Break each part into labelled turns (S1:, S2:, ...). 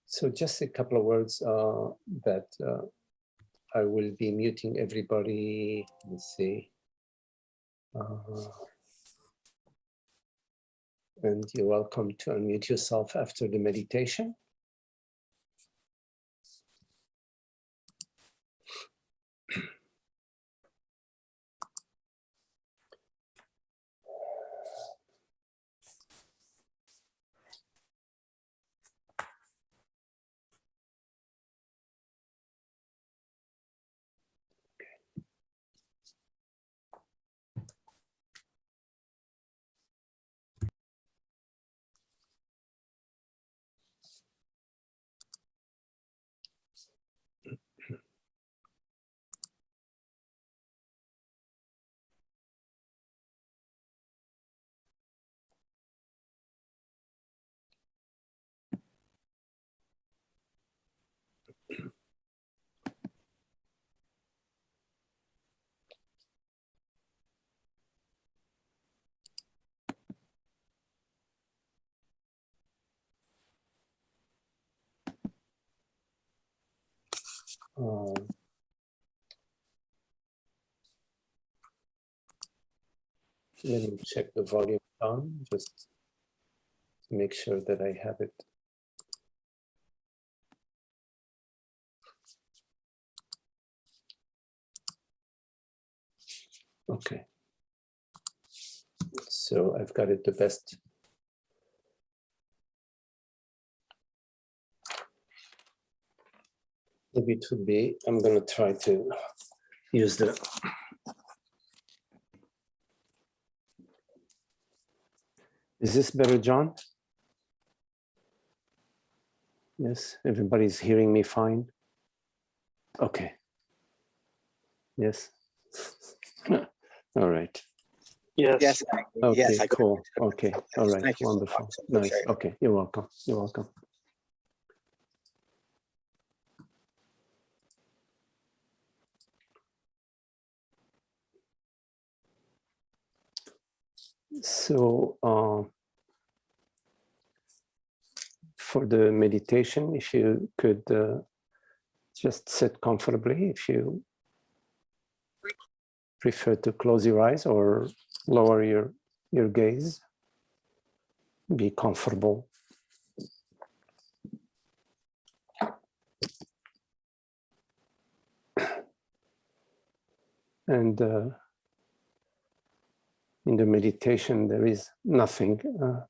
S1: So just a couple of words that I will be muting everybody. Let's see. And you're welcome to unmute yourself after the meditation. Let me check the volume down, just to make sure that I have it. Okay. So I've got it the best. Maybe it would be, I'm going to try to use the Is this better, John? Yes, everybody's hearing me fine? Okay. Yes. All right.
S2: Yes.
S3: Yes.
S1: Okay,
S3: Yes, I
S1: cool. Okay, all right,
S3: Thank you so
S1: wonderful.
S3: much.
S1: Nice. Okay, you're welcome. You're welcome. So for the meditation, if you could just sit comfortably, if you prefer to close your eyes or lower your gaze, be comfortable. And in the meditation, there is nothing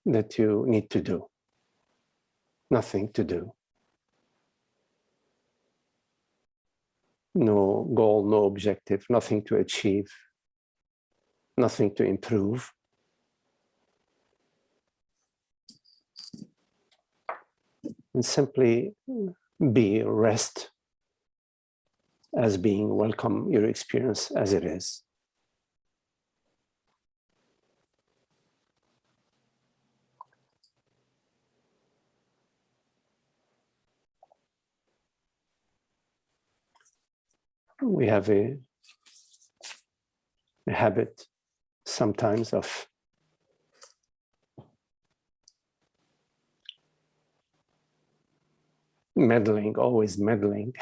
S1: that you need to do. Nothing to do. No goal, no objective, nothing to achieve, nothing to improve. And simply be, rest as being, welcome your experience as it is. We have a habit sometimes of meddling, always meddling.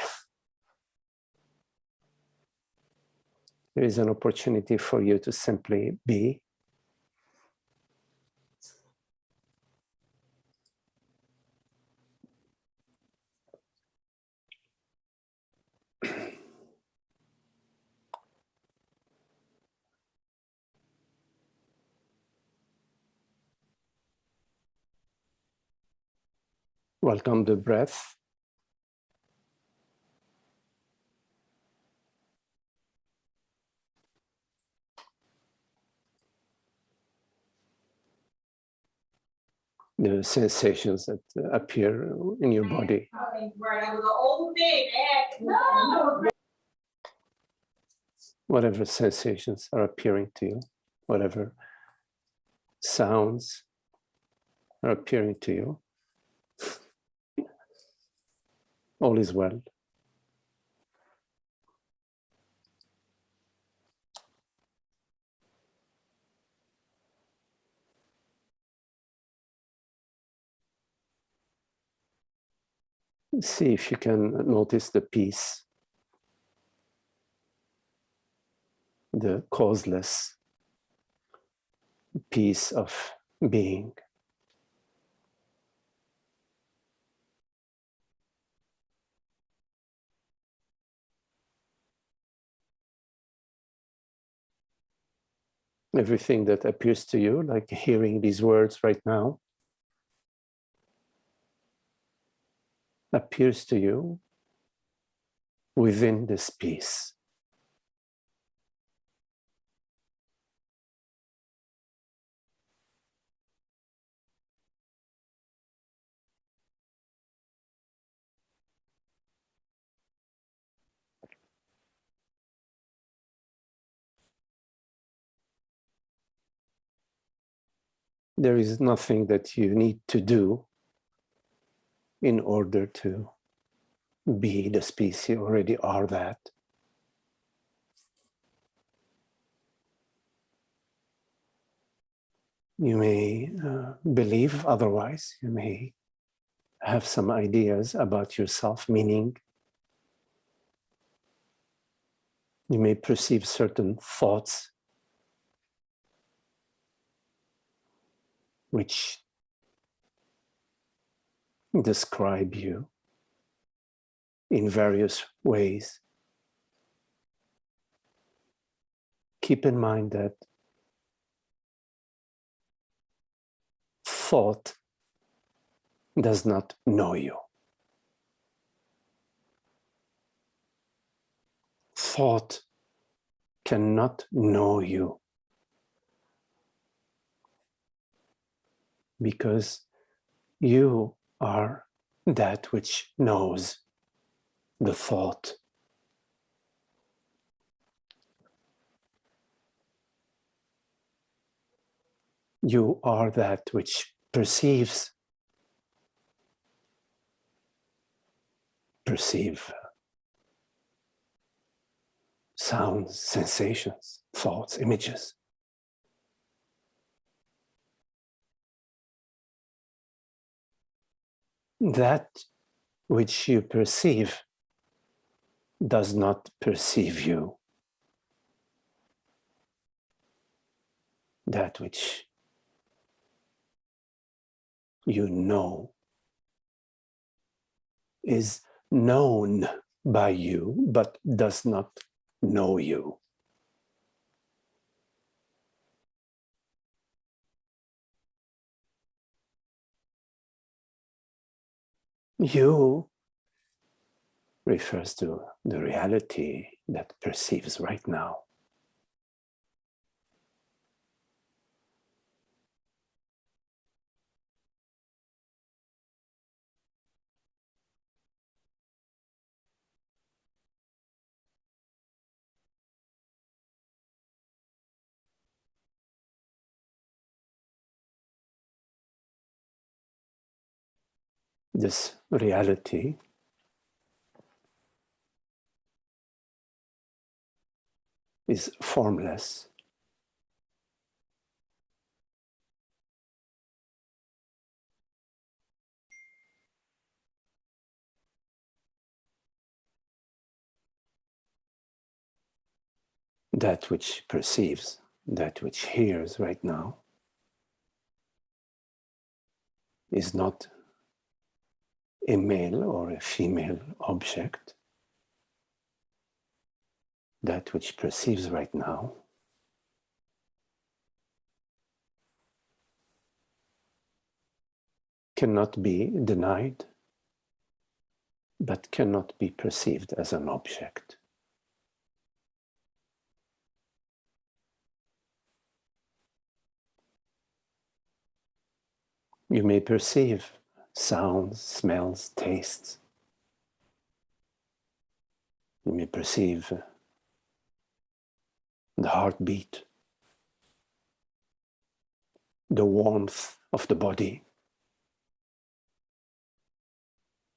S1: There is an opportunity for you to simply be. Welcome the breath. The sensations that appear in your body. Whatever sensations are appearing to you, whatever sounds are appearing to you, all is well. See if you can notice the peace, the causeless peace of being. Everything that appears to you, like hearing these words right now, appears to you within this peace. There is nothing that you need to do in order to be the peace. You already are that. You may believe otherwise. You may have some ideas about yourself, meaning you may perceive certain thoughts which describe you in various ways. Keep in mind that thought does not know you. Thought cannot know you because you are that which knows the thought. You are that which perceives. Perceive sounds, sensations, thoughts, images. That which you perceive does not perceive you. That which you know is known by you, but does not know you. You refers to the reality that perceives right now. This reality is formless. That which perceives, that which hears right now is not a male or a female object. That which perceives right now cannot be denied, but cannot be perceived as an object. You may perceive sounds, smells, tastes. You may perceive the heartbeat, the warmth of the body,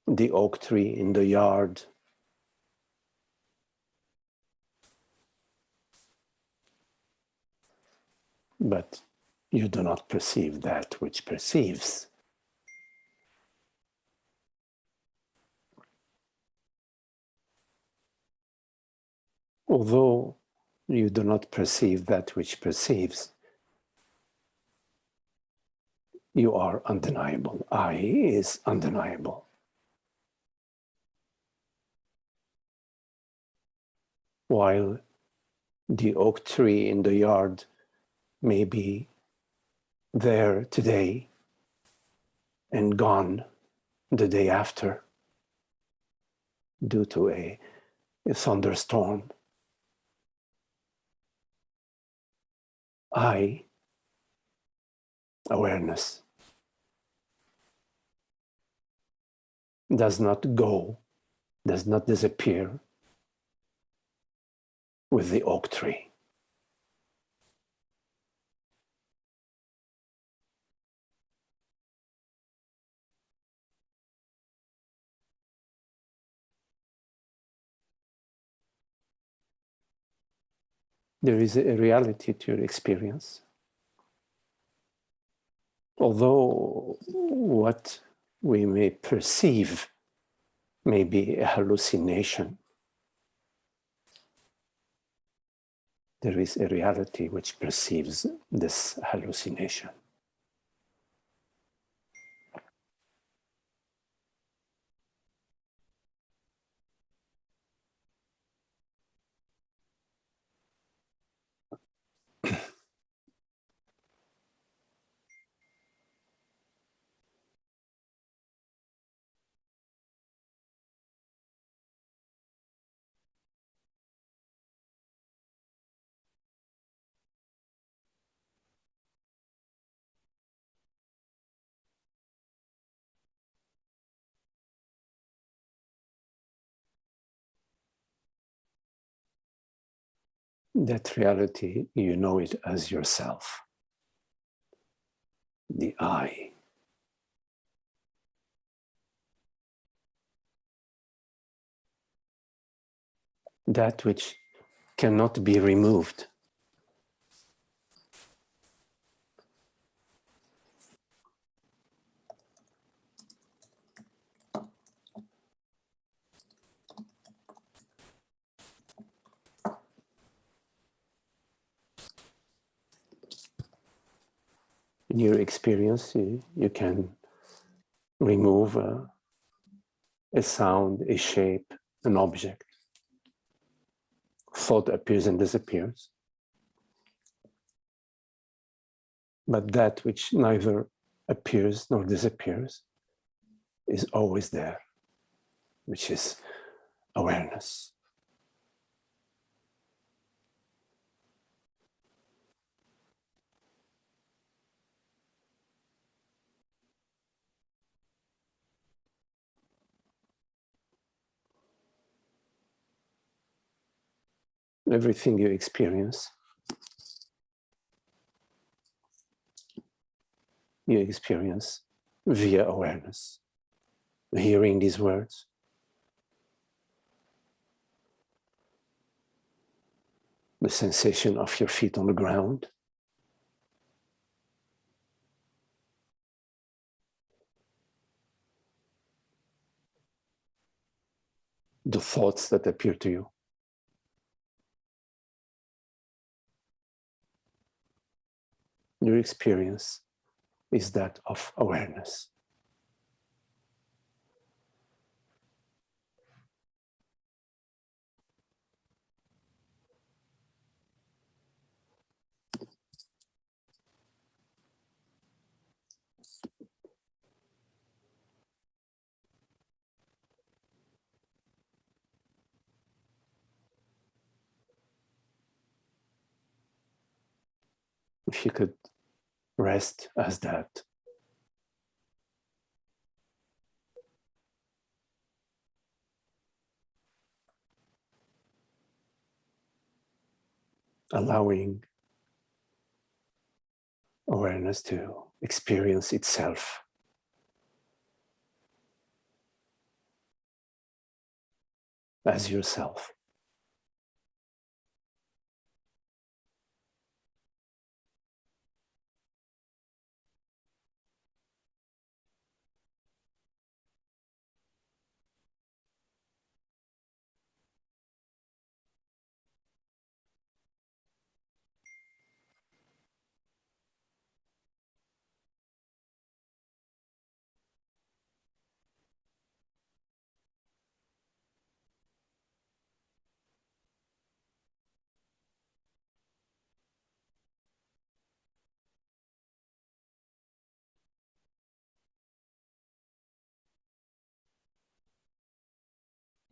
S1: the oak tree in the yard, but you do not perceive that which perceives. Although you do not perceive that which perceives, you are undeniable. I is undeniable. While the oak tree in the yard may be there today and gone the day after due to a thunderstorm, I, awareness, does not go, does not disappear with the oak tree. There is a reality to your experience. Although what we may perceive may be a hallucination, there is a reality which perceives this hallucination. That reality, you know it as yourself, the I. That which cannot be removed. In your experience, you can remove a sound, a shape, an object. Thought appears and disappears. But that which neither appears nor disappears is always there, which is awareness. Everything you experience via awareness. Hearing these words, the sensation of your feet on the ground, the thoughts that appear to you. Your experience is that of awareness. If you could rest as that, allowing awareness to experience itself as yourself.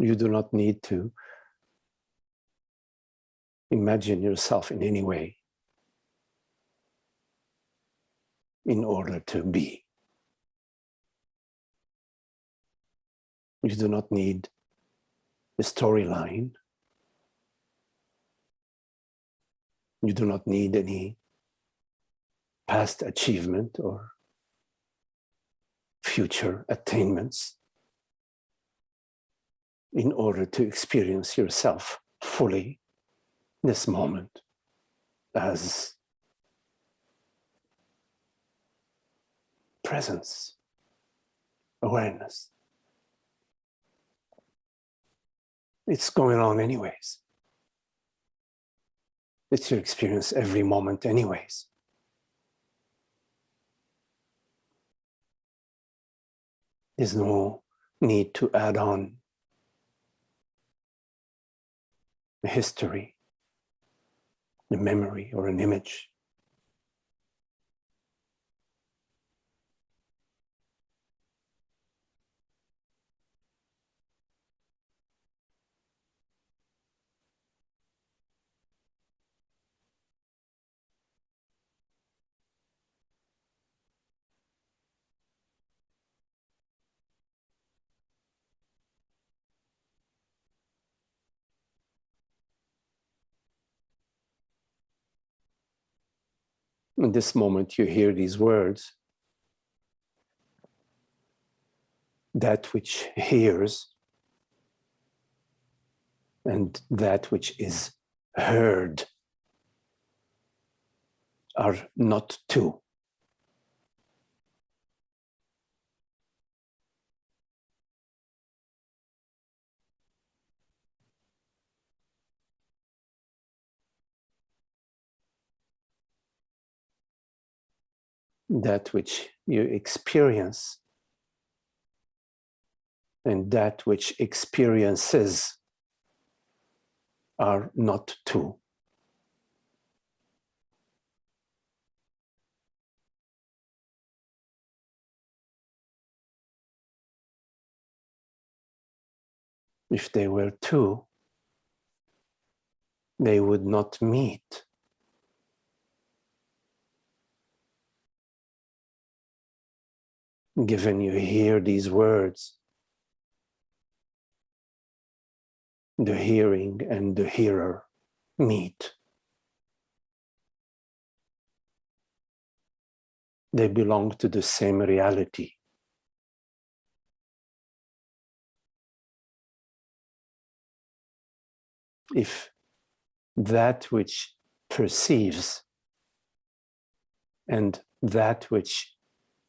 S1: You do not need to imagine yourself in any way in order to be. You do not need a storyline. You do not need any past achievement or future attainments in order to experience yourself fully this moment as presence, awareness. It's going on anyways. It's your experience every moment anyways. There's no need to add on a history, a memory, or an image. In this moment, you hear these words. That which hears and that which is heard are not two. That which you experience and that which experiences are not two. If they were two, they would not meet. Given you hear these words, the hearing and the hearer meet. They belong to the same reality. If that which perceives and that which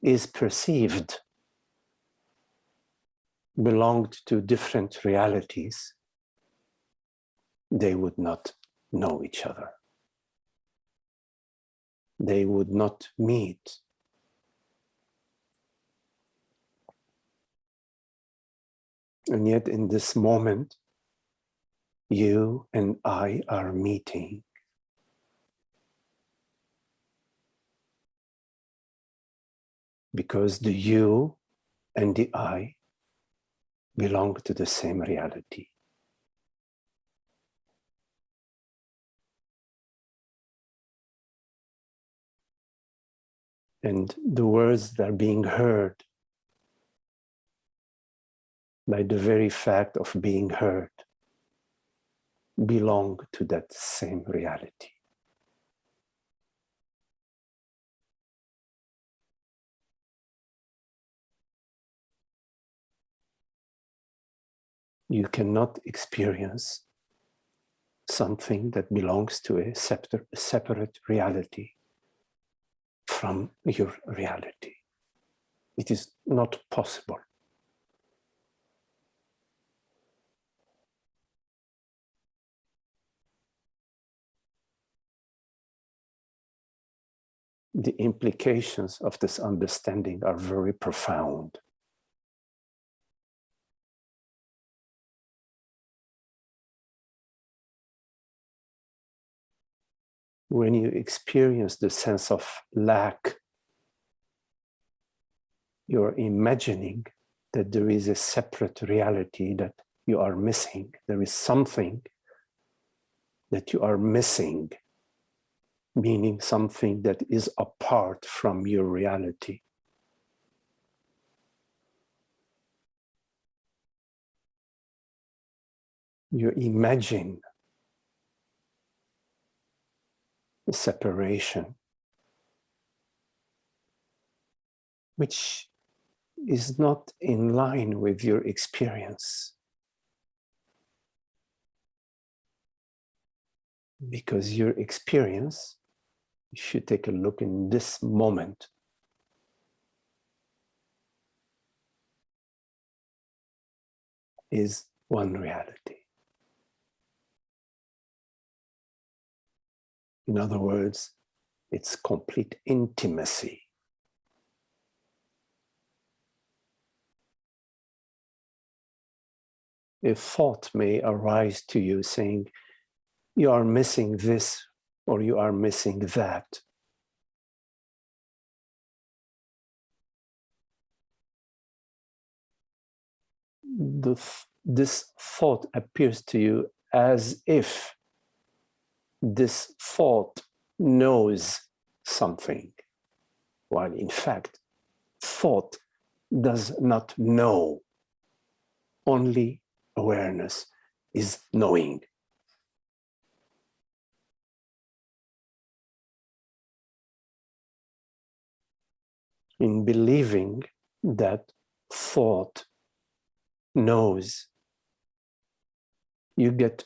S1: is perceived belonged to different realities, they would not know each other. They would not meet. And yet in this moment, you and I are meeting. Because the you and the I belong to the same reality. And the words that are being heard, by the very fact of being heard, belong to that same reality. You cannot experience something that belongs to a separate reality from your reality. It is not possible. The implications of this understanding are very profound. When you experience the sense of lack, you're imagining that there is a separate reality that you are missing. There is something that you are missing, meaning something that is apart from your reality. You imagine the separation, which is not in line with your experience. Because your experience, if you take a look in this moment, is one reality. In other words, it's complete intimacy. A thought may arise to you saying, you are missing this or you are missing that. This thought appears to you as if this thought knows something, while in fact, thought does not know. Only awareness is knowing. In believing that thought knows, you get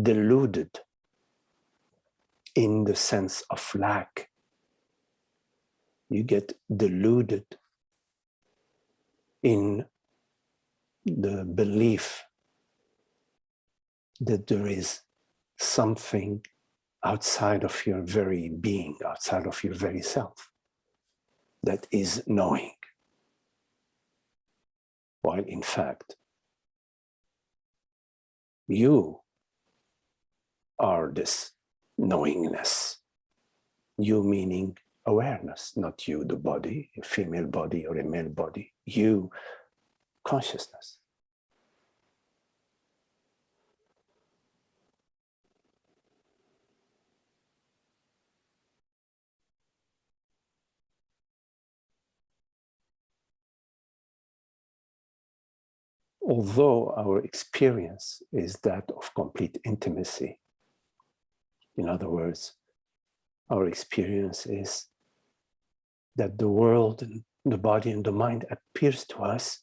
S1: deluded in the sense of lack. You get deluded in the belief that there is something outside of your very being, outside of your very self, that is knowing. While in fact, you are this knowingness. You meaning awareness, not you, the body, a female body or a male body. You, consciousness. Although our experience is that of complete intimacy, in other words, our experience is that the world, and the body and the mind appears to us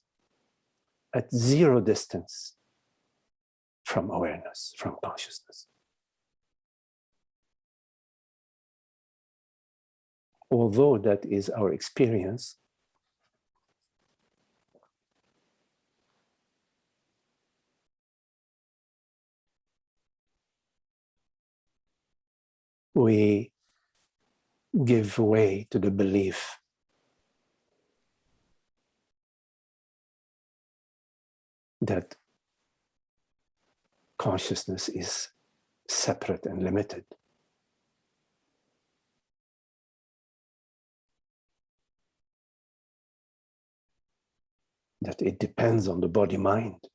S1: at zero distance from awareness, from consciousness. Although that is our experience, we give way to the belief that consciousness is separate and limited. That it depends on the body-mind.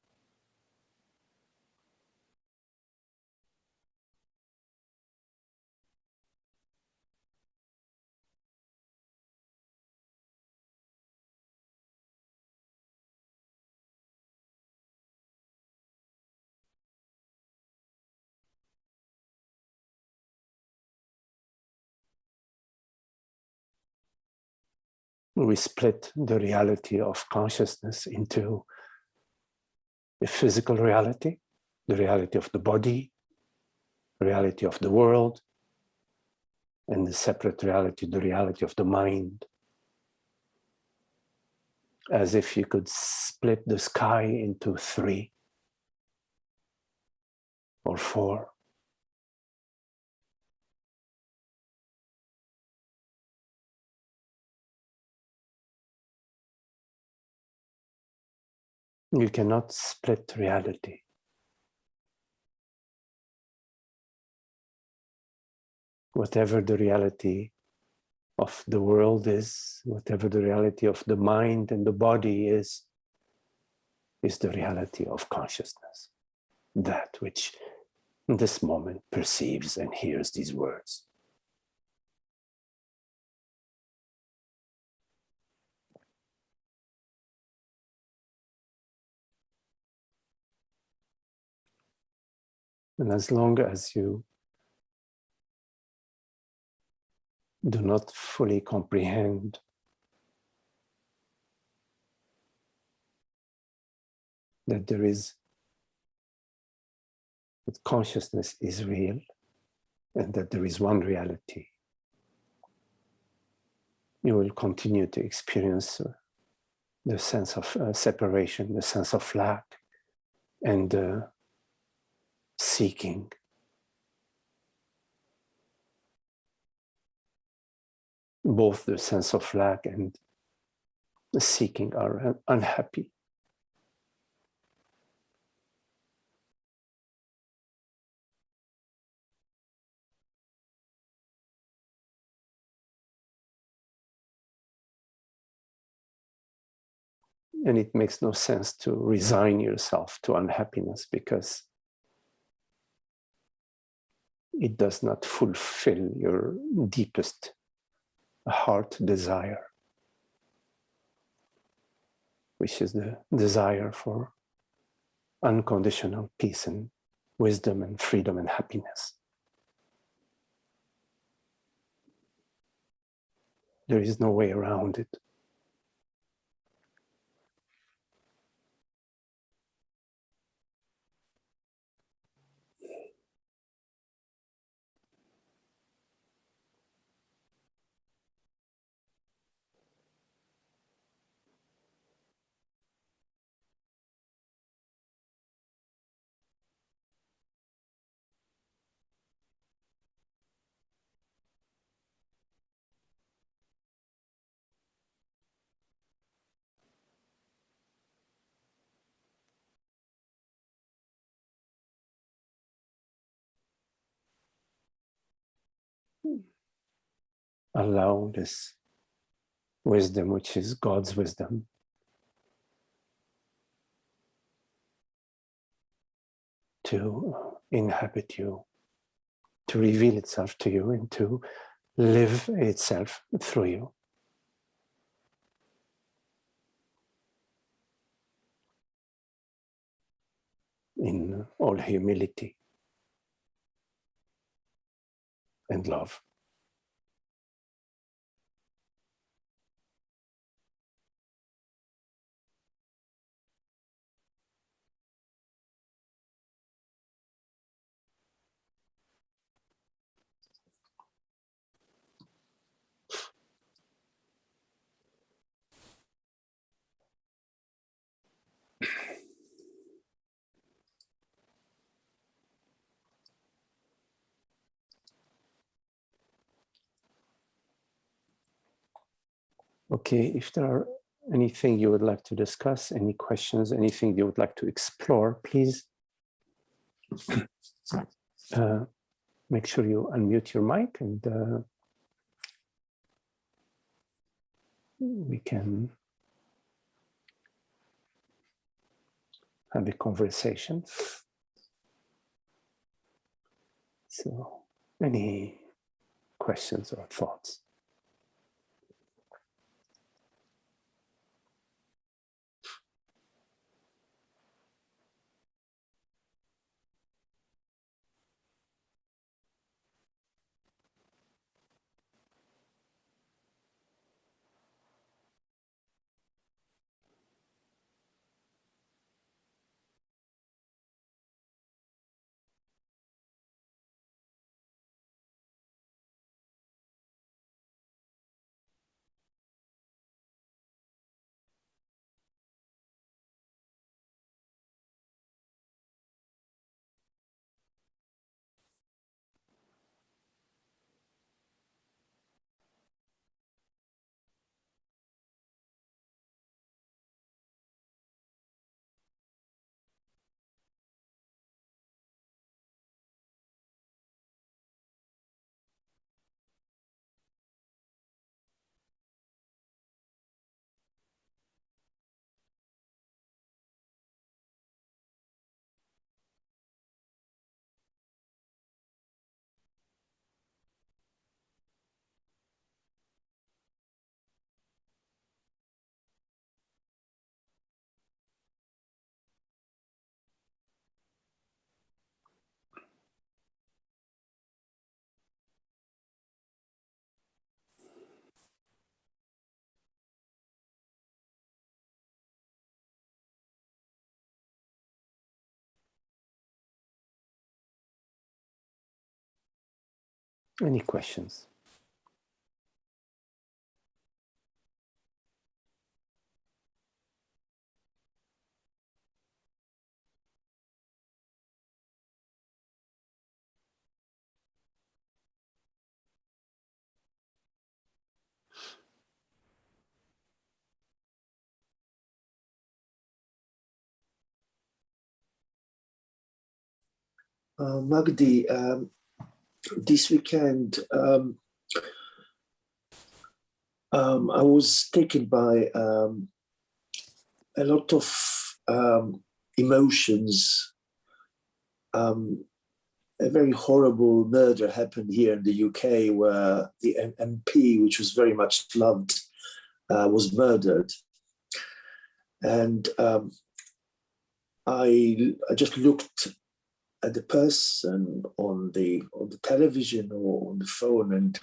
S1: We split the reality of consciousness into the physical reality, the reality of the body, the reality of the world, and the separate reality, the reality of the mind. As if you could split the sky into 3 or 4. You cannot split reality. Whatever the reality of the world is, whatever the reality of the mind and the body is, is the reality of consciousness, that which in this moment perceives and hears these words. And as long as you do not fully comprehend that that consciousness is real and that there is one reality, you will continue to experience the sense of separation, the sense of lack, and seeking. Both the sense of lack and the seeking are unhappy. And it makes no sense to resign yourself to unhappiness because it does not fulfill your deepest heart desire, which is the desire for unconditional peace and wisdom and freedom and happiness. There is no way around it. Allow this wisdom, which is God's wisdom, to inhabit you, to reveal itself to you, and to live itself through you. In all humility and love. Okay, if there are anything you would like to discuss, any questions, anything you would like to explore, please make sure you unmute your mic and we can have a conversation. So, any questions or thoughts? Any questions?
S2: Magdi, this weekend I was taken by a lot of emotions. A very horrible murder happened here in the UK where the MP, which was very much loved, was murdered. And I just looked at the person on the television or on the phone, and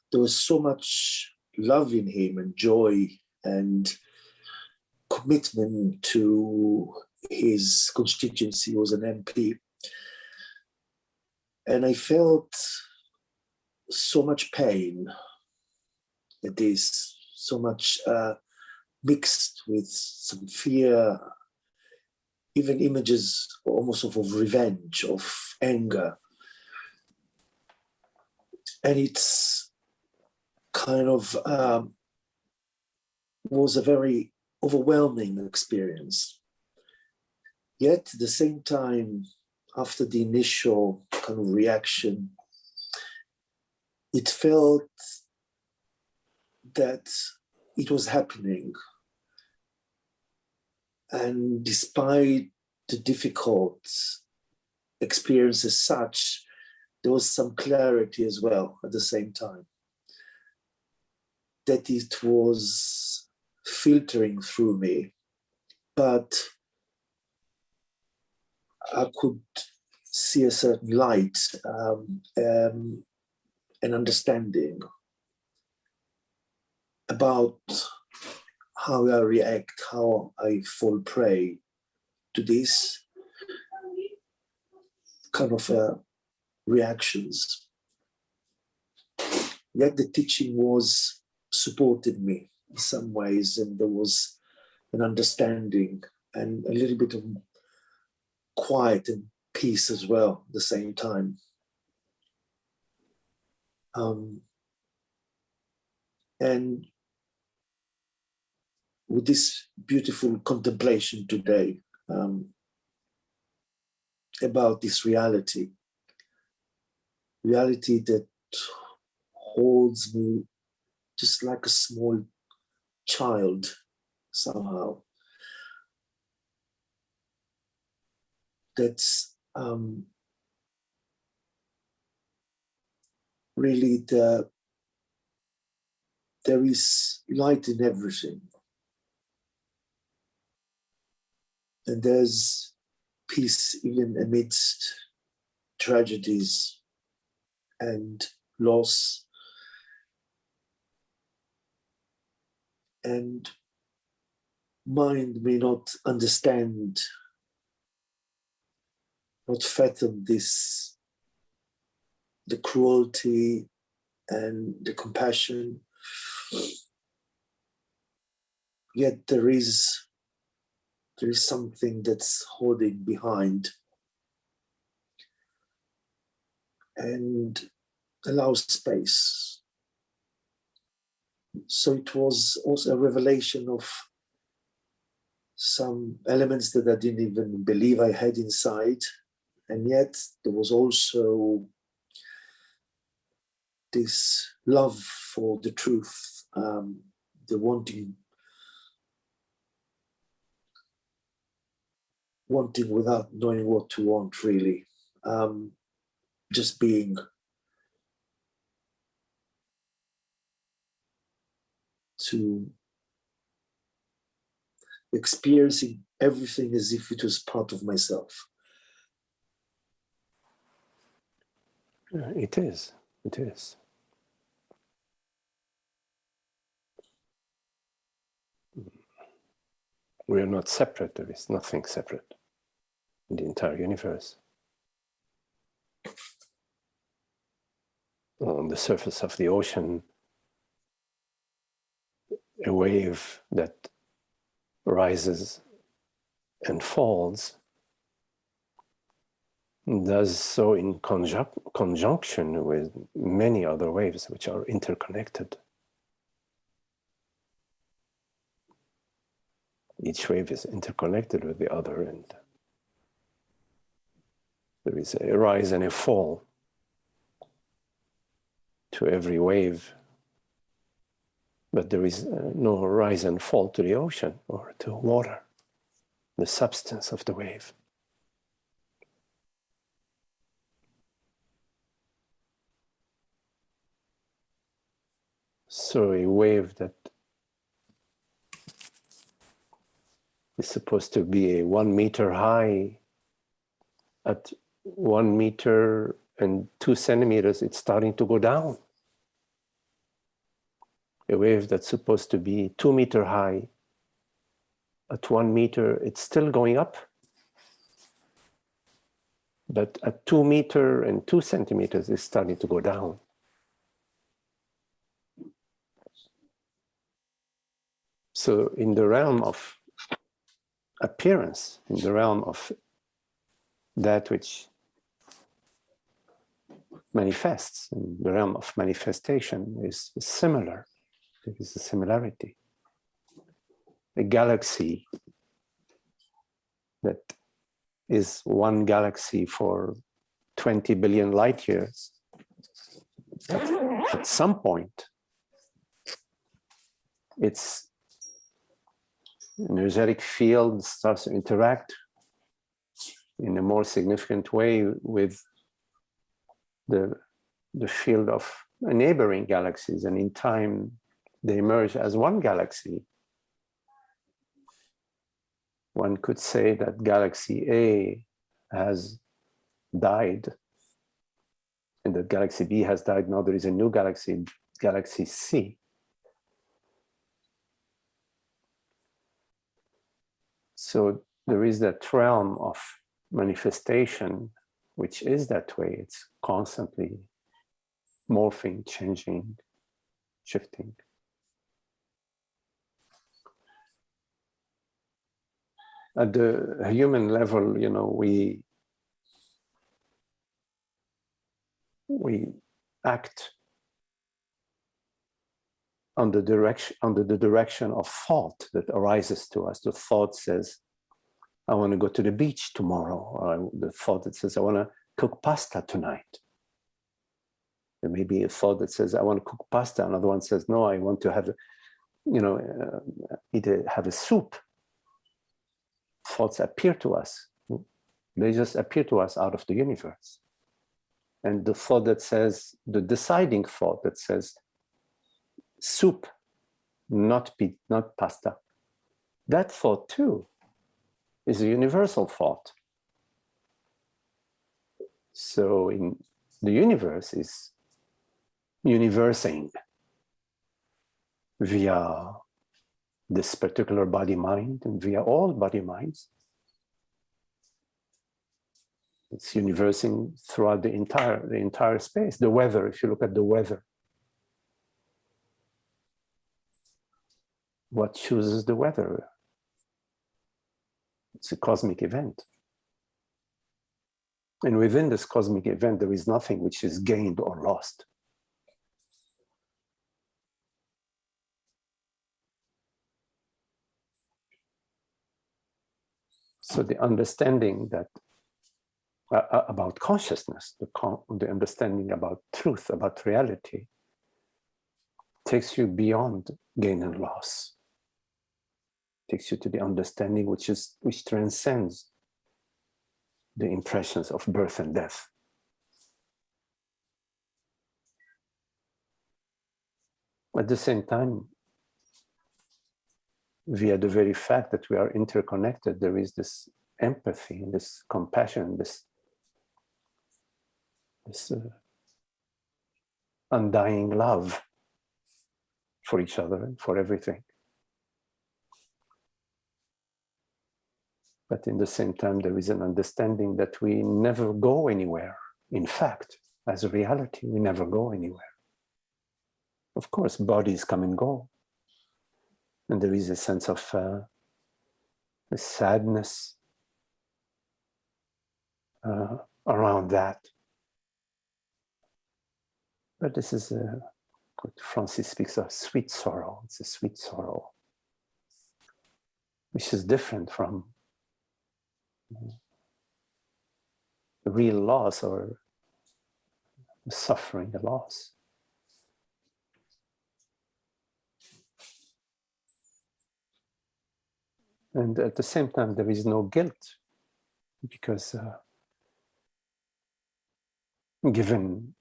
S2: there was so much love in him and joy and commitment to his constituency. He was an MP. And I felt so much pain at this, so much mixed with some fear, even images almost of revenge, of anger. And it's kind of was a very overwhelming experience. Yet at the same time, after the initial kind of reaction, it felt that it was happening. And despite the difficult experience as such, there was some clarity as well at the same time. That it was filtering through me, but I could see a certain light, an understanding about how I react, how I fall prey to these kind of reactions. Yet the teaching supported me in some ways, and there was an understanding and a little bit of quiet and peace as well at the same time. And with this beautiful contemplation today about this reality that holds me just like a small child somehow. That's really there is light in everything. And there's peace even amidst tragedies and loss. And mind may not understand, not fathom this, the cruelty and the compassion. Yet there is something that's holding behind and allows space. So it was also a revelation of some elements that I didn't even believe I had inside. And yet there was also this love for the truth, the wanting without knowing what to want, really. Just being. To experiencing everything as if it was part of myself.
S1: It is. It is. We are not separate. There is nothing separate in the entire universe. on the surface of the ocean, a wave that rises and falls does so in conjunction with many other waves which are interconnected. Each wave is interconnected with the other, and there is a rise and a fall to every wave, but there is no rise and fall to the ocean or to water, the substance of the wave. So a wave that is supposed to be a 1 meter high, at 1 meter and 2 centimeters, it's starting to go down. A wave that's supposed to be 2 meter high, at 1 meter, it's still going up. But at 2 meter and 2 centimeters, it's starting to go down. So in the realm of appearance, in the realm of that which manifests, in the realm of manifestation, is similar. There is a similarity. A galaxy that is one galaxy for 20 billion light years, at some point, its energetic field starts to interact in a more significant way with the field of neighboring galaxies, and in time they emerge as one galaxy. One could say that galaxy A has died and that galaxy B has died. Now there is a new galaxy, galaxy C. So there is that realm of manifestation, which is that way. It's constantly morphing, changing, shifting. At the human level, you know, we act under the direction of thought that arises to us. The thought says, I want to go to the beach tomorrow. Or the thought that says, I want to cook pasta tonight. There may be a thought that says, I want to cook pasta. Another one says, no, I want to have, have a soup. Thoughts appear to us. They just appear to us out of the universe. And the thought that says, the deciding thought that says, soup, not pasta, that thought too is a universal thought. So in the universe is universing via this particular body mind and via all body minds. It's universing throughout the entire space. The weather, if you look at the weather, what chooses the weather? It's a cosmic event. And within this cosmic event, there is nothing which is gained or lost. So the understanding that about consciousness, the understanding about truth, about reality, takes you beyond gain and loss. Takes you to the understanding which transcends the impressions of birth and death. At the same time, via the very fact that we are interconnected, there is this empathy, this compassion, this undying love for each other and for everything. But in the same time, there is an understanding that we never go anywhere. In fact, as a reality. We never go anywhere. Of course, bodies come and go. And there is a sense of sadness around that. But this is what Francis speaks of, sweet sorrow. It's a sweet sorrow, which is different from the real loss or suffering, the loss. And at the same time, there is no guilt, because given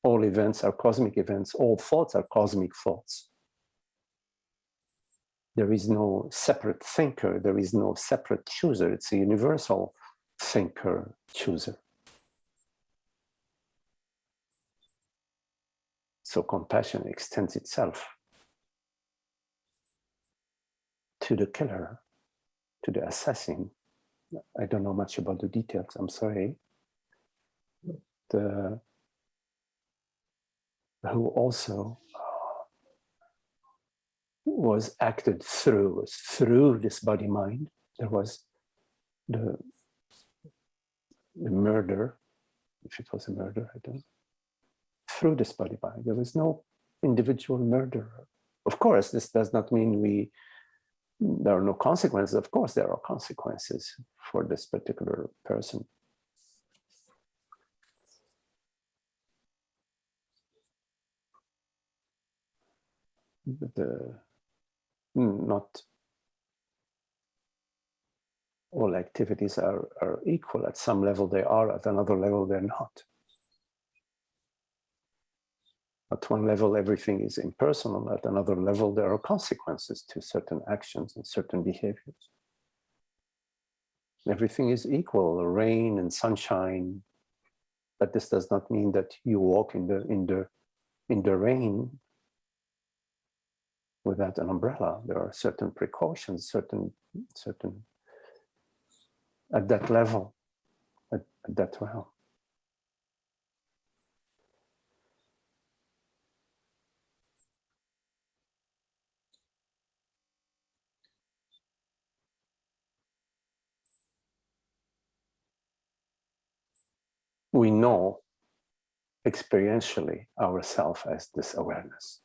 S1: all events are cosmic events, all thoughts are cosmic thoughts. There is no separate thinker, there is no separate chooser. It's a universal thinker, chooser. So compassion extends itself to the killer, to the assassin. I don't know much about the details, I'm sorry. Who also was acted through this body-mind. There was the murder, if it was a murder, I don't know, through this body-mind. There was no individual murderer. Of course, this does not mean there are no consequences. Of course, there are consequences for this particular person. But not all activities are equal. At some level they are, at another level they're not. At one level everything is impersonal, at another level there are consequences to certain actions and certain behaviors. Everything is equal, rain and sunshine, but this does not mean that you walk in the rain without an umbrella. There are certain precautions, certain at that level, at that realm. We know experientially ourselves as this awareness.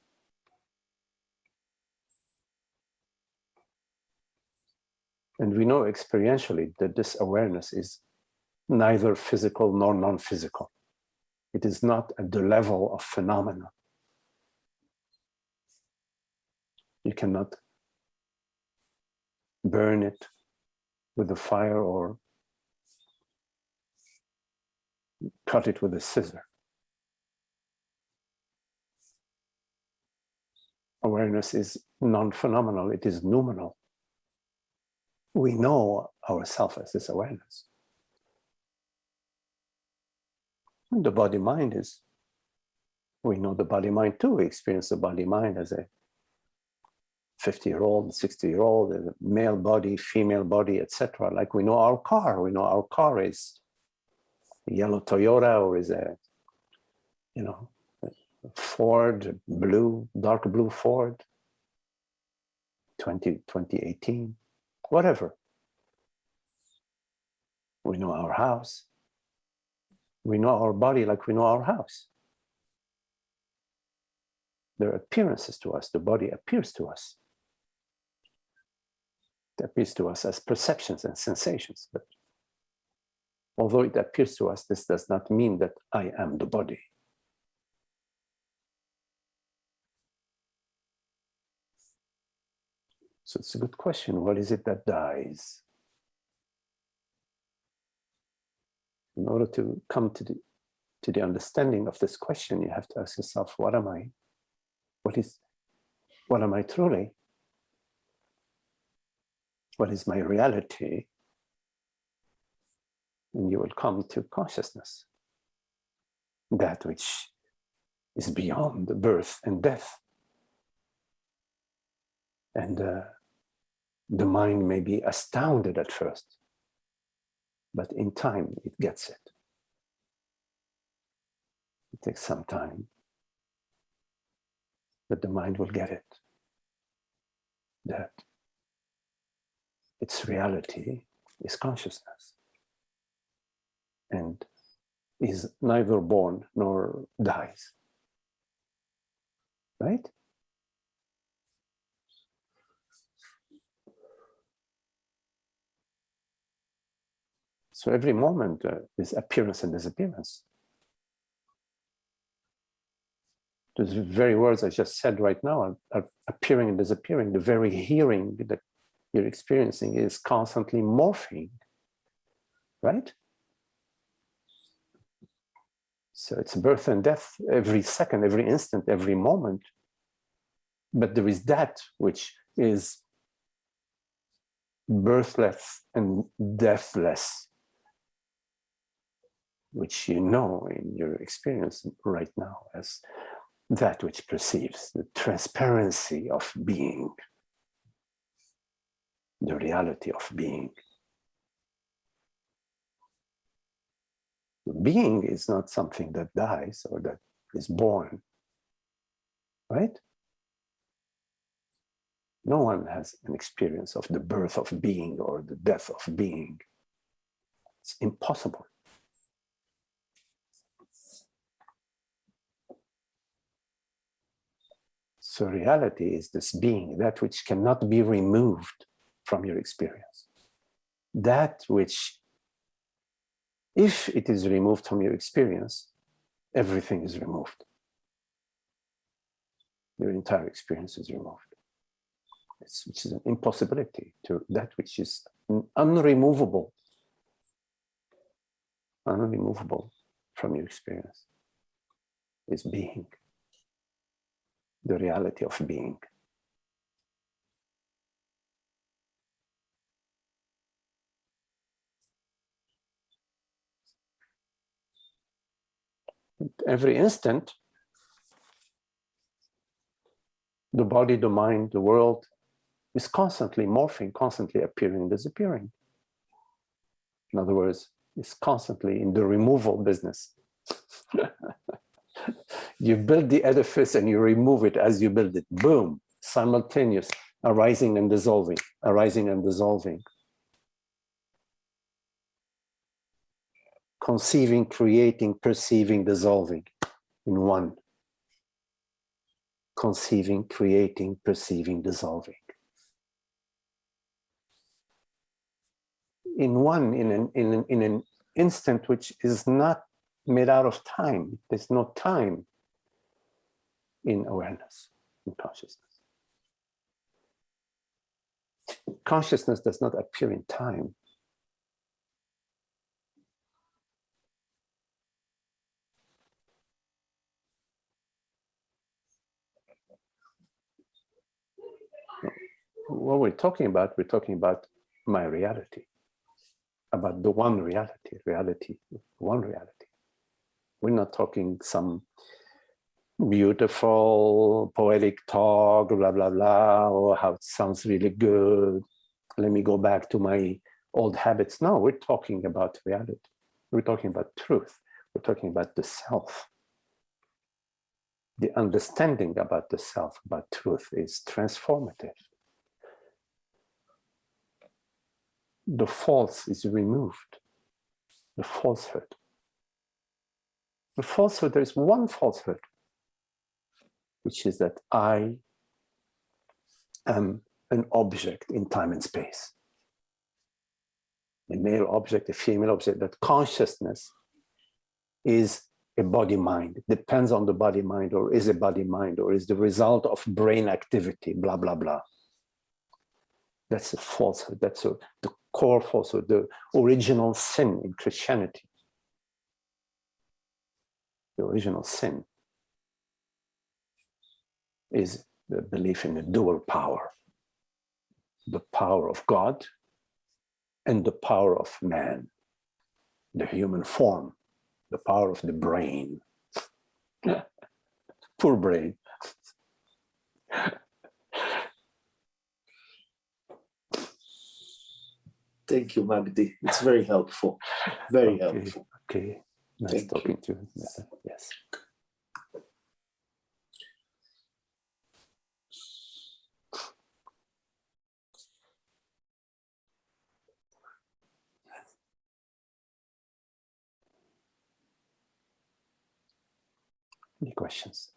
S1: And we know experientially that this awareness is neither physical nor non-physical. It is not at the level of phenomena. You cannot burn it with a fire or cut it with a scissor. Awareness is non-phenomenal, it is noumenal. We know ourselves as this awareness. And the body-mind is, we know the body-mind too. We experience the body-mind as a 50-year-old, 60-year-old, a male body, female body, etc. Like we know our car. We know our car is a yellow Toyota or is a, Ford, dark blue Ford, 2018, whatever. We know our house. We know our body like we know our house. There are appearances to us. The body appears to us. It appears to us as perceptions and sensations. But although it appears to us, this does not mean that I am the body. So it's a good question. What is it that dies? In order to come to the understanding of this question, you have to ask yourself, what am I? What am I truly? What is my reality? And you will come to consciousness, that which is beyond birth and death. And the mind may be astounded at first, but in time it gets it. takes some time, but the mind will get it, that its reality is consciousness and is neither born nor dies, right? So every moment is appearance and disappearance. Those very words I just said right now are appearing and disappearing. The very hearing that you're experiencing is constantly morphing, right? So it's birth and death every second, every instant, every moment. But there is that which is birthless and deathless, which you know in your experience right now as that which perceives the transparency of being, the reality of being. Being is not something that dies or that is born, right? No one has an experience of the birth of being or the death of being. It's impossible. So reality is this being, that which cannot be removed from your experience. That which, if it is removed from your experience, everything is removed. Your entire experience is removed. Which is an impossibility to that which is unremovable from your experience is being, the reality of being. Every instant, the body, the mind, the world is constantly morphing, constantly appearing and disappearing. In other words, it's constantly in the removal business. You build the edifice and you remove it as you build it. Boom, simultaneous, arising and dissolving, arising and dissolving. Conceiving, creating, perceiving, dissolving in one. Conceiving, creating, perceiving, dissolving. In one, in an instant which is not made out of time. There's no time in awareness, in consciousness. Consciousness does not appear in time. What we're talking about my reality, about the one reality, one reality. We're not talking some beautiful poetic talk, blah, blah, blah, or how it sounds really good. Let me go back to my old habits. No, we're talking about reality. We're talking about truth. We're talking about the self. The understanding about the self, about truth, is transformative. The false is removed. The falsehood. The falsehood, there is one falsehood, which is that I am an object in time and space. A male object, a female object, that consciousness is a body-mind, depends on the body-mind, or is a body-mind, or is the result of brain activity, blah, blah, blah. That's a falsehood. That's the core falsehood, the original sin in Christianity. The original sin is the belief in a dual power, the power of God and the power of man, the human form, the power of the brain. Poor brain.
S2: Thank you, Magdi. It's very helpful. Very helpful.
S1: Okay. Nice talking to you. Yes. Any questions?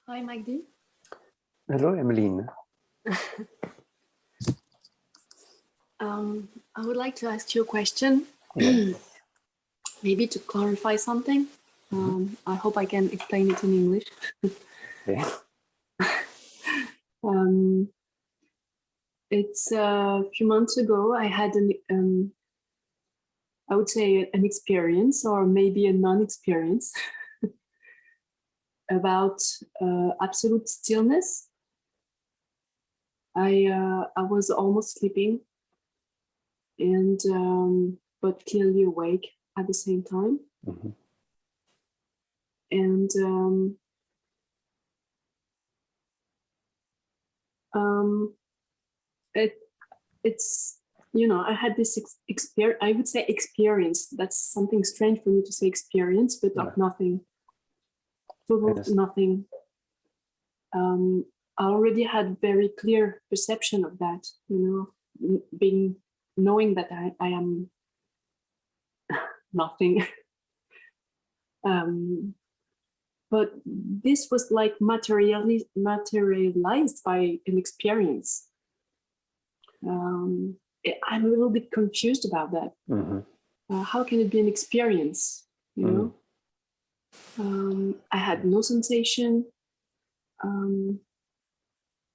S3: Hi, Magdi.
S1: Hello, Emeline.
S3: I would like to ask you a question,
S1: Yeah.
S3: maybe to clarify something. I hope I can explain it in English.
S1: Okay.
S3: It's a few months ago, I had I would say an experience, or maybe a non-experience, about absolute stillness. I was almost sleeping, and but clearly awake at the same time.
S1: Mm-hmm.
S3: And it's, you know, I had this experience. I would say experience. That's something strange for me to say experience, but of nothing, total nothing. I already had very clear perception of that, you know, knowing that I am nothing. But this was like materialized by an experience. I'm a little bit confused about that.
S1: Mm-hmm.
S3: How can it be an experience? You know, I had no sensation,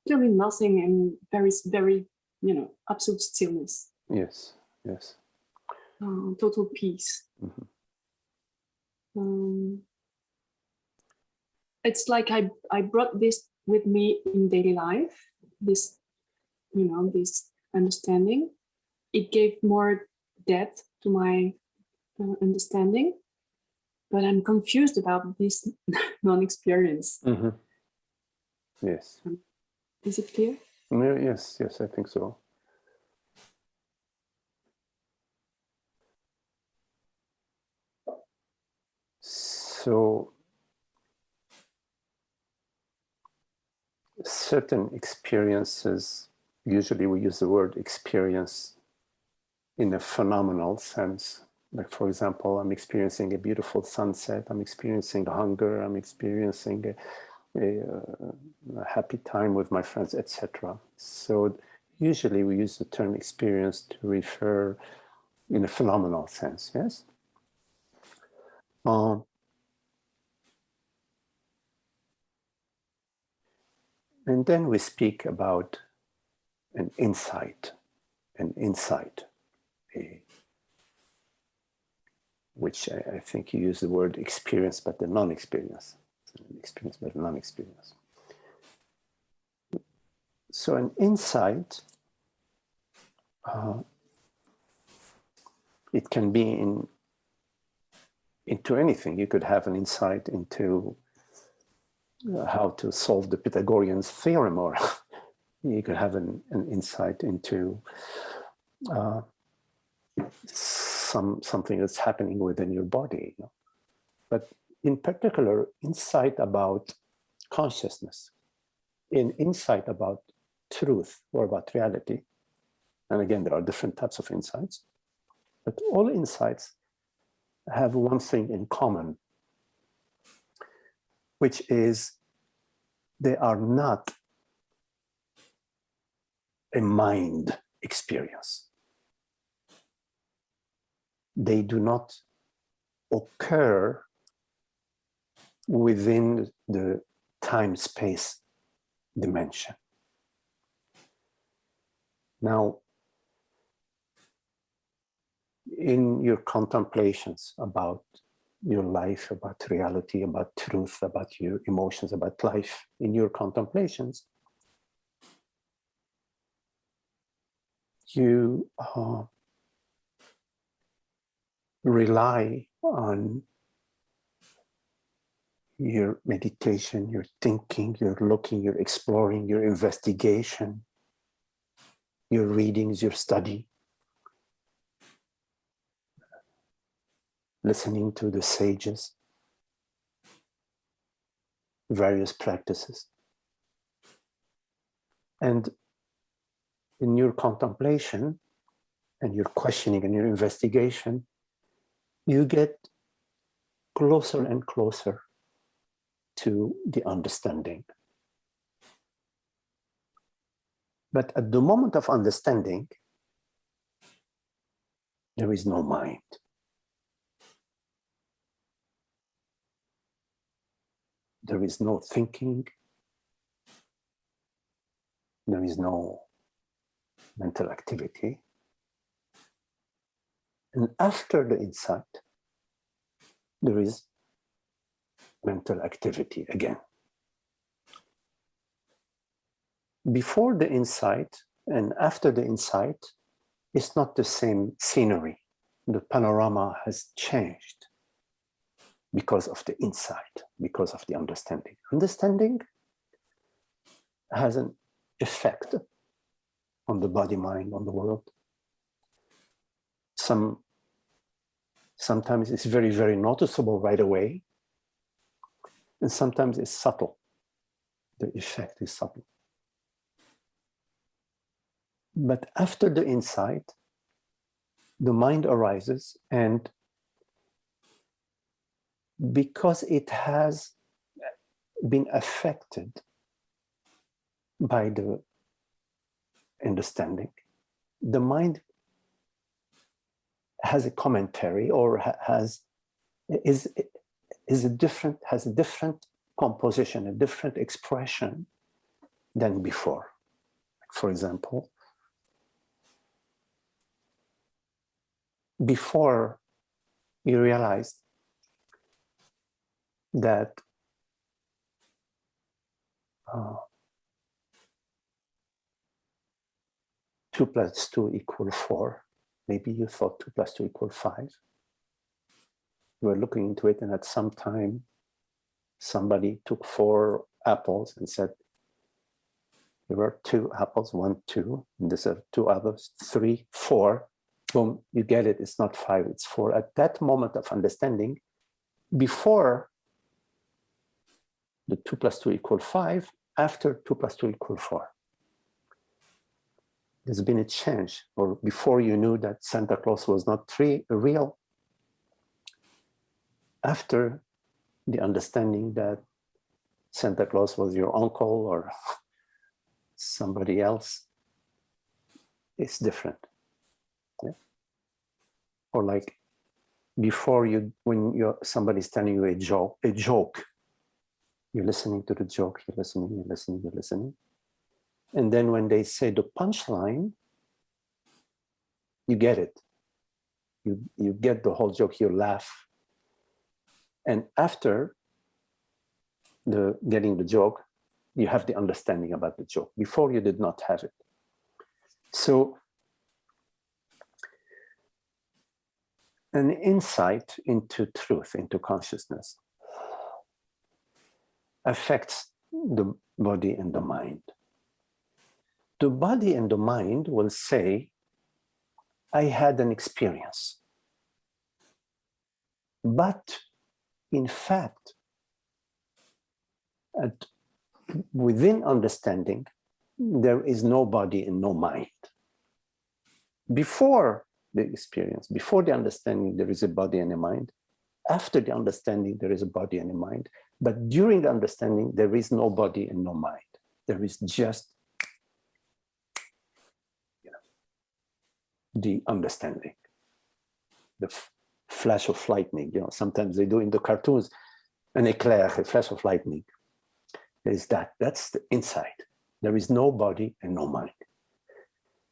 S3: really nothing, and very, you know, absolute stillness.
S1: Yes, yes.
S3: Total peace. It's like I brought this with me in daily life, this, you know, this understanding. It gave more depth to my understanding, but I'm confused about this non-experience.
S1: Mm-hmm. Yes.
S3: Is it clear?
S1: Yes, yes, I think so. So, certain experiences, usually we use the word experience in a phenomenal sense. Like, for example, I'm experiencing a beautiful sunset, I'm experiencing hunger, I'm experiencing a happy time with my friends, etc. So usually we use the term experience to refer in a phenomenal sense, yes? And then we speak about an insight, which I think you use the word experience, but the non-experience. Experience, but non-experience. So an insight, it can be into anything. You could have an insight into how to solve the Pythagorean theorem, or you could have an insight into something that's happening within your body. You know? but in particular, insight about consciousness, in insight about truth or about reality. And again, there are different types of insights, but all insights have one thing in common, which is they are not a mind experience. They do not occur within the time-space dimension. Now, in your contemplations about your life, about reality, about truth, about your emotions, about life, in your contemplations, you rely on your meditation, your thinking, your looking, your exploring, your investigation, your readings, your study, listening to the sages, various practices. And in your contemplation and your questioning and your investigation, you get closer and closer to the understanding. But at the moment of understanding, there is no mind. There is no thinking. There is no mental activity. And after the insight, there is mental activity again. Before the insight and after the insight, it's not the same scenery. The panorama has changed because of the insight, because of the understanding. Understanding has an effect on the body, mind, on the world. Sometimes it's very, very noticeable right away, and sometimes it's subtle. The effect is subtle. But after the insight, the mind arises, and because it has been affected by the understanding, the mind has a commentary or has a different composition, a different expression than before. For example, before you realized that 2 + 2 = 4. Maybe you thought 2 + 2 = 5. You were looking into it, and at some time, somebody took 4 apples and said, there were 2 apples, 1, 2, and these are 2 others, 3, 4. Boom, you get it, it's not 5, it's 4. At that moment of understanding, before the 2 + 2 = 5, after 2 + 2 = 4. There's been a change, or before you knew that Santa Claus was not real, after the understanding that Santa Claus was your uncle or somebody else, it's different. Yeah? Or like before when somebody's telling you a joke, you're listening to the joke, you're listening. And then when they say the punchline, you get it. You get the whole joke, you laugh. And after getting the joke, you have the understanding about the joke. Before, you did not have it. So an insight into truth, into consciousness, affects the body and the mind. The body and the mind will say, I had an experience, but in fact, within understanding, there is no body and no mind. Before the experience, before the understanding, there is a body and a mind. After the understanding, there is a body and a mind. But during the understanding, there is no body and no mind. There is just the understanding, the flash of lightning. Sometimes they do in the cartoons, an éclair, a flash of lightning. Is that's the insight. There is no body and no mind.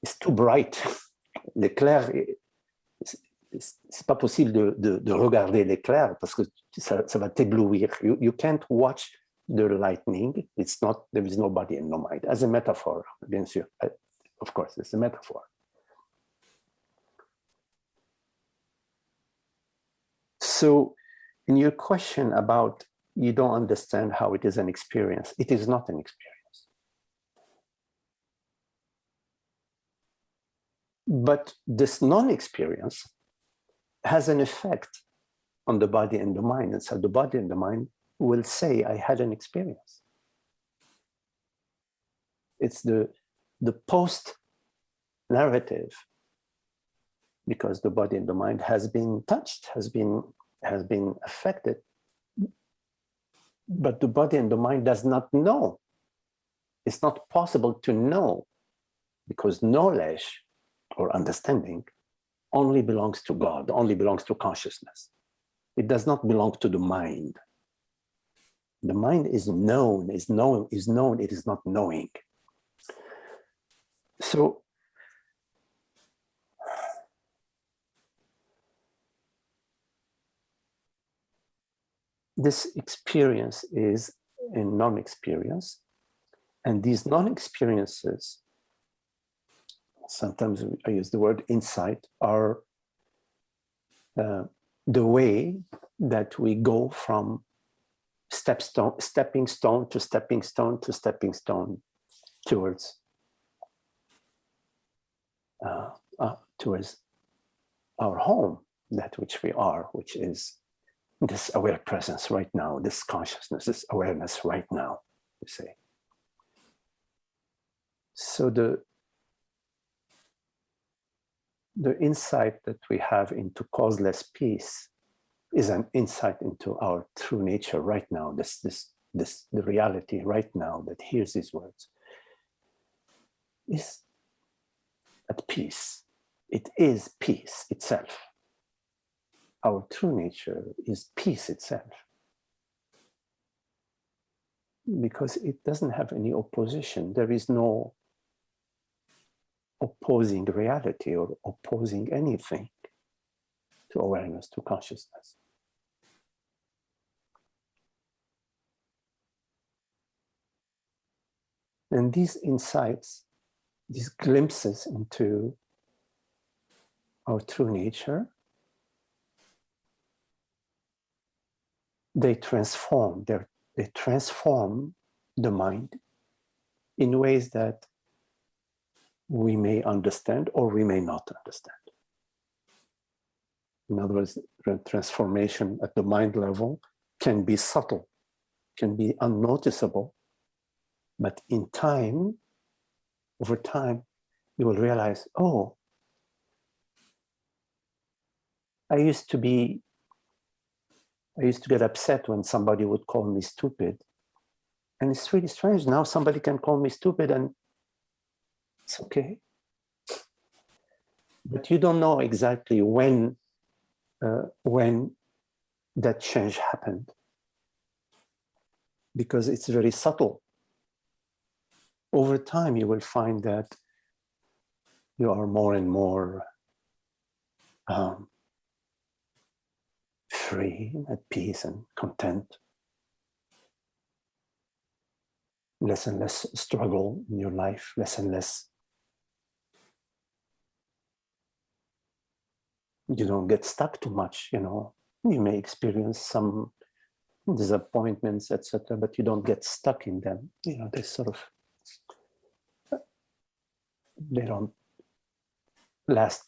S1: It's too bright. L'éclair, c'est pas possible de regarder l'éclair parce que ça va t'éblouir. You can't watch the lightning. There is no body and no mind. As a metaphor, bien sûr. Of course, it's a metaphor. So, in your question about you don't understand how it is an experience, it is not an experience. But this non-experience has an effect on the body and the mind. And so the body and the mind will say, I had an experience. It's the post-narrative, because the body and the mind has been touched, has been affected. But the body and the mind does not know. It's not possible to know, because knowledge or understanding only belongs to God, only belongs to consciousness. It does not belong to the mind. The mind is known, it is not knowing. So this experience is a non-experience, and these non-experiences, sometimes I use the word insight, are the way that we go from stepping stone to stepping stone to stepping stone towards our home, that which we are, which is this aware presence right now, this consciousness, this awareness right now, you say. So the insight that we have into causeless peace is an insight into our true nature right now, the reality right now that hears these words is at peace. It is peace itself. Our true nature is peace itself, because it doesn't have any opposition. There is no opposing reality or opposing anything to awareness, to consciousness. And these insights, these glimpses into our true nature, they transform the mind in ways that we may understand or we may not understand. In other words, the transformation at the mind level can be subtle, can be unnoticeable, but in time, over time, you will realize, oh, I used to get upset when somebody would call me stupid. And it's really strange. Now somebody can call me stupid and it's okay. But you don't know exactly when that change happened, because it's very subtle. Over time, you will find that you are more and more free, at peace and content. Less and less struggle in your life, less and less. You don't get stuck too much, You may experience some disappointments, etc., but you don't get stuck in them. They sort of, they don't last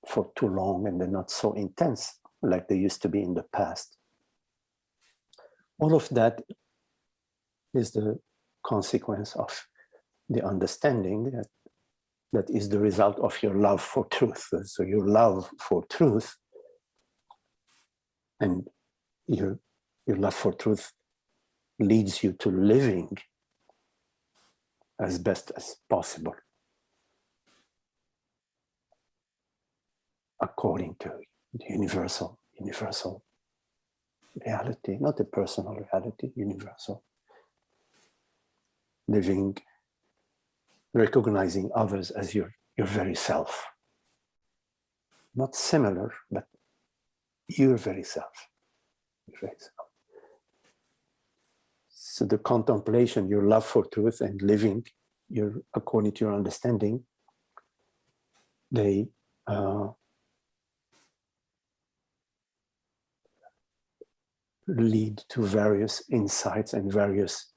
S1: for too long, and they're not so intense like they used to be in the past. All of that is the consequence of the understanding that is the result of your love for truth. So your love for truth and your love for truth leads you to living as best as possible according to the universal reality, not a personal reality, universal. Living, recognizing others as your very self. Not similar, but your very self. Your very self. So the contemplation, your love for truth and living according to your understanding, they lead to various insights and various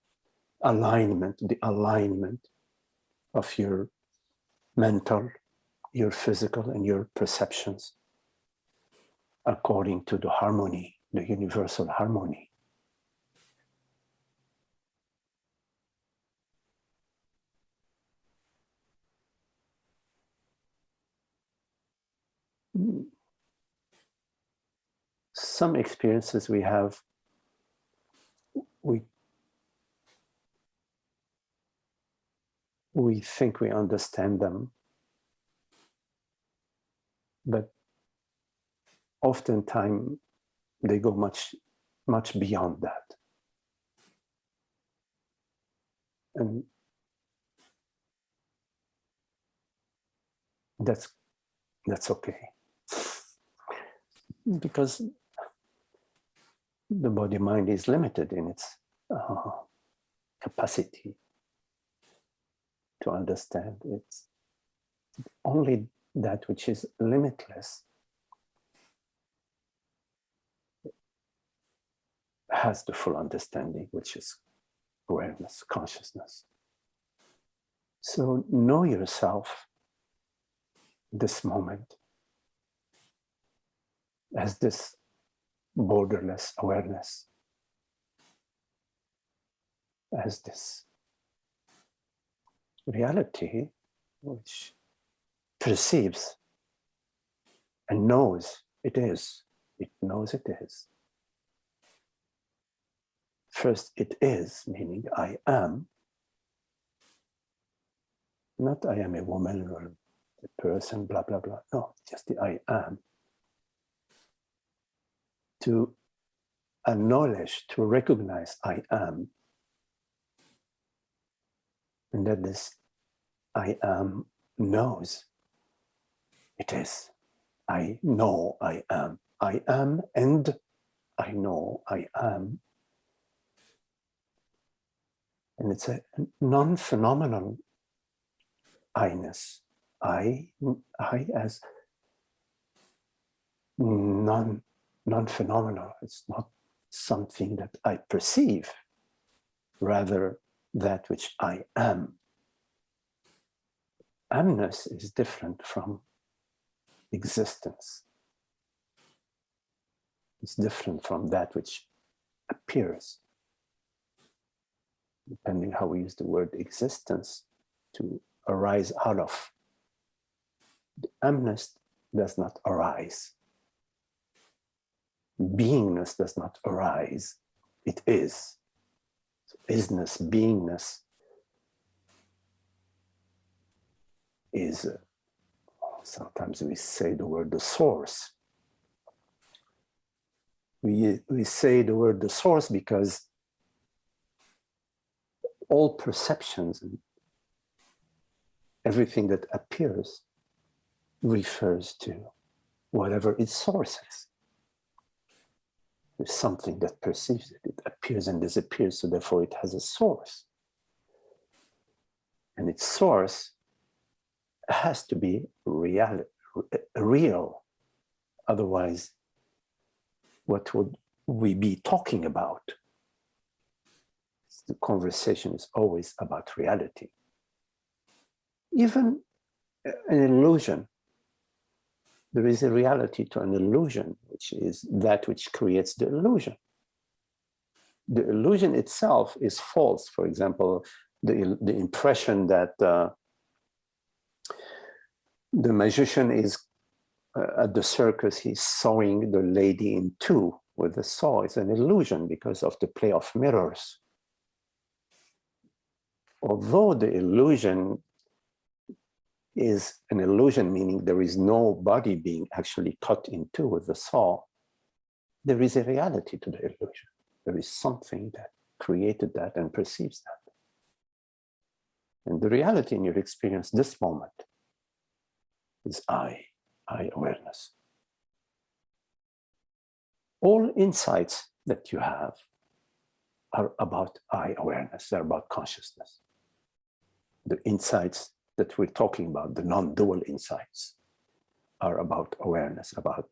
S1: the alignment of your mental, your physical, and your perceptions according to the harmony, the universal harmony. Some experiences we have, we think we understand them, but oftentimes they go much beyond that. And that's okay. Because the body-mind is limited in its capacity to understand. It's only that which is limitless has the full understanding, which is awareness, consciousness. So know yourself this moment as this borderless awareness, as this reality which perceives and knows it is. It knows it is. First, it is, meaning I am. Not I am a woman or a person, blah, blah, blah. No, just the I am. To acknowledge, to recognize I am. And that this I am knows it is. I know I am. I am and I know I am. And it's a non-phenomenal I-ness. I as non-phenomenal. It's not something that I perceive, rather that which I am. Amness is different from existence. It's different from that which appears. Depending how we use the word existence, to arise out of. The amness does not arise. Beingness does not arise. It is. So isness, beingness is, sometimes we say the word the source. We say the word the source because all perceptions and everything that appears refers to whatever its source is. There's something that perceives it. It appears and disappears, so therefore it has a source. And its source has to be real. Otherwise, what would we be talking about? The conversation is always about reality. Even an illusion, there is a reality to an illusion, which is that which creates the illusion. the illusion itself is false. For example, the impression that the magician is at the circus, he's sawing the lady in two with the saw. It's an illusion because of the play of mirrors. Although the illusion is an illusion, meaning there is no body being actually cut in two with the saw, there is a reality to the illusion. There is something that created that and perceives that. And the reality in your experience this moment is I awareness. All insights that you have are about I awareness, they're about consciousness. The insights that we're talking about, the non-dual insights, are about awareness, about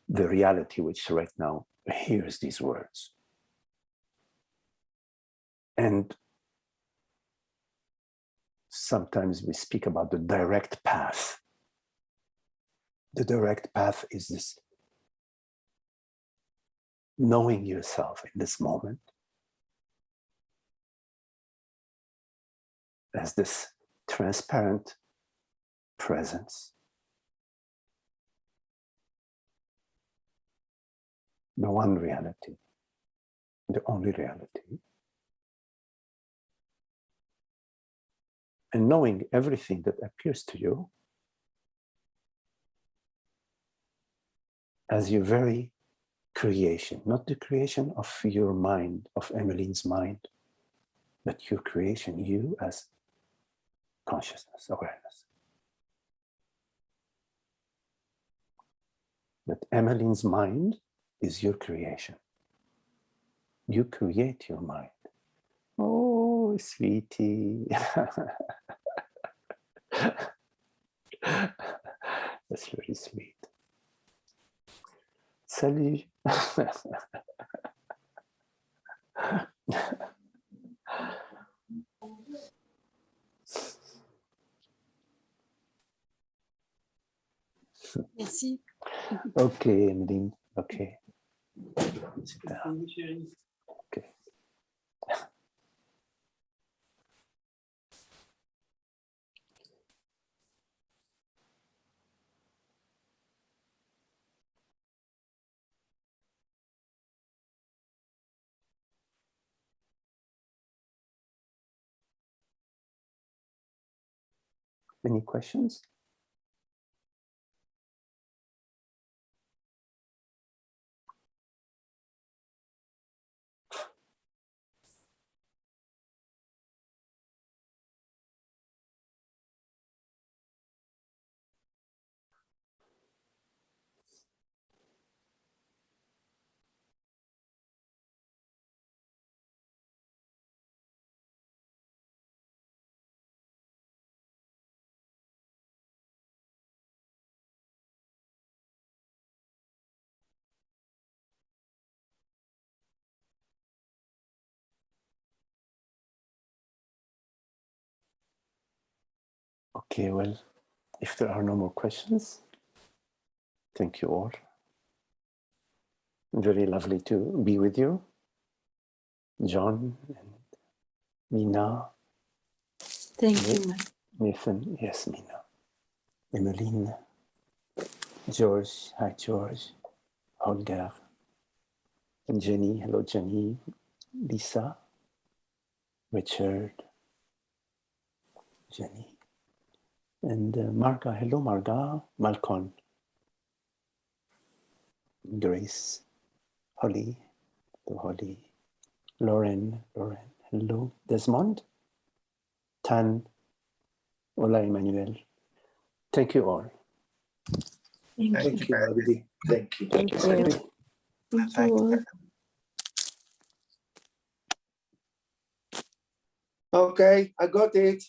S1: the reality which right now hears these words. And sometimes we speak about the direct path. The direct path is this knowing yourself in this moment as this transparent presence. The one reality, the only reality. And knowing everything that appears to you as your very creation, not the creation of your mind, of Emmeline's mind, but your creation, you as consciousness, awareness. That Emmeline's mind is your creation. You create your mind. Oh, sweetie. That's very sweet. Salut.
S4: Merci.
S1: Ok, Emeline. Ok. Super. Ok. Any questions? Okay, well, if there are no more questions, thank you all. Very lovely to be with you. John and Mina.
S4: Thank you.
S1: Nathan, yes, Mina. Emmeline, George, hi George, Holger, and Jenny, hello Jenny, Lisa, Richard, Jenny, and Marga, hello Marga, Malcolm, Grace, Holly, Lauren, hello, Desmond, Tan, hola Emmanuel. Thank you all.
S2: Thank you, Magdi. Thank you.
S4: Thank you. Thank you.
S2: Okay, I got it.